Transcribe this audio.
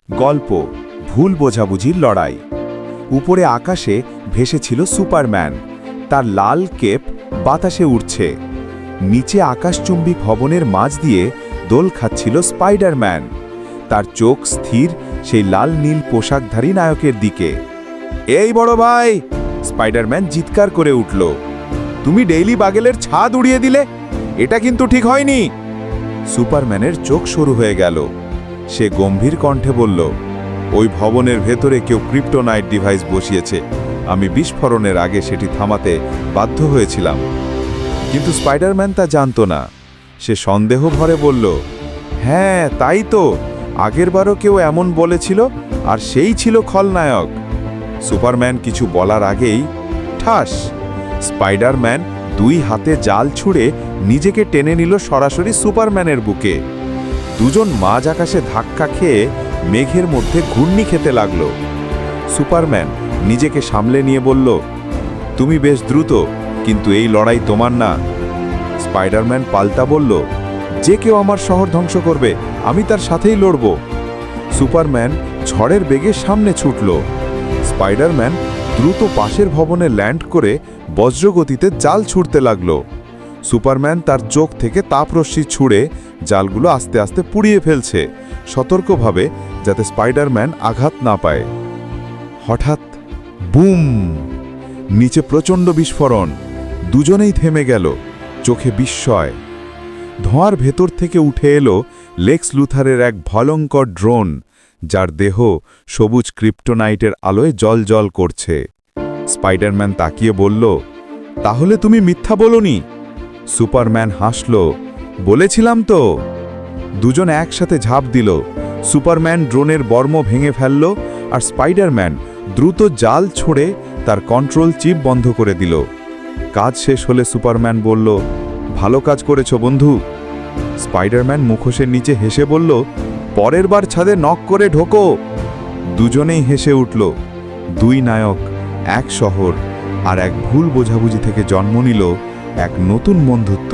গল্প ভুল বোঝাবুঝির লড়াই। উপরে আকাশে ভেসেছিল সুপারম্যান, তার লাল কেপ বাতাসে উড়ছে। নিচে আকাশচুম্বী ভবনের মাঝ দিয়ে দোল খাচ্ছিল স্পাইডারম্যান, তার চোখ স্থির সেই লাল নীল পোশাকধারী নায়কের দিকে। এই বড় ভাই, স্পাইডারম্যান চিৎকার করে উঠল, তুমি ডেইলি বাগেলের ছাদ উড়িয়ে দিলে, এটা কিন্তু ঠিক হয়নি। সুপারম্যানের চোখ সরু হয়ে গেল। সে গম্ভীর কণ্ঠে বলল, ওই ভবনের ভেতরে কেউ ক্রিপ্টোনাইট ডিভাইস বসিয়েছে, আমি বিস্ফোরণের আগে সেটি থামাতে বাধ্য হয়েছিলাম। কিন্তু স্পাইডারম্যান তা জানত না। সে সন্দেহ ভরে বলল, হ্যাঁ তাই তো, আগেরবারও কেউ এমন বলেছিল, আর সেই ছিল খলনায়ক। সুপারম্যান কিছু বলার আগেই ঠাস, স্পাইডারম্যান দুই হাতে জাল ছুঁড়ে নিজেকে টেনে নিল সরাসরি সুপারম্যানের বুকে। দুজন মাঝ আকাশে ধাক্কা খেয়ে মেঘের মধ্যে ঘূর্ণি খেতে লাগল। সুপারম্যান নিজেকে সামলে নিয়ে বলল, তুমি বেশ দ্রুত, কিন্তু এই লড়াই তোমার না। স্পাইডারম্যান পাল্টা বলল, যে কেউ আমার শহর ধ্বংস করবে, আমি তার সাথেই লড়ব। সুপারম্যান ঝড়ের বেগে সামনে ছুটল। স্পাইডারম্যান দ্রুত পাশের ভবনে ল্যান্ড করে বজ্রগতিতে জাল ছুঁড়তে লাগল। সুপারম্যান তার চোখ থেকে তাপরশ্মি ছুঁড়ে জালগুলো আস্তে আস্তে পুড়িয়ে ফেলছে, সতর্কভাবে, যাতে স্পাইডারম্যান আঘাত না পায়। হঠাৎ বুম! নিচে প্রচণ্ড বিস্ফোরণ। দুজনেই থেমে গেল, চোখে বিস্ময়। ধোঁয়ার ভেতর থেকে উঠে এলো লেক্স লুথারের এক ভয়ঙ্কর ড্রোন, যার দেহ সবুজ ক্রিপ্টোনাইটের আলোয় জ্বলজ্বল করছে। স্পাইডারম্যান তাকিয়ে বলল, তাহলে তুমি মিথ্যা বলোনি? সুপারম্যান হাসল, বলেছিলাম তো। দুজন একসাথে ঝাঁপ দিল। সুপারম্যান ড্রোনের বর্ম ভেঙে ফেলল, আর স্পাইডারম্যান দ্রুত জাল ছুঁড়ে তার কন্ট্রোল চিপ বন্ধ করে দিল। কাজ শেষ হলে সুপারম্যান বলল, ভালো কাজ করেছ বন্ধু। স্পাইডারম্যান মুখোশের নিচে হেসে বলল, পরের বার ছাদে নক করে ঢোকো। দুজনেই হেসে উঠল। দুই নায়ক, এক শহর, আর এক ভুল বোঝাবুঝি থেকে জন্ম নিল এক নতুন বন্ধুত্ব।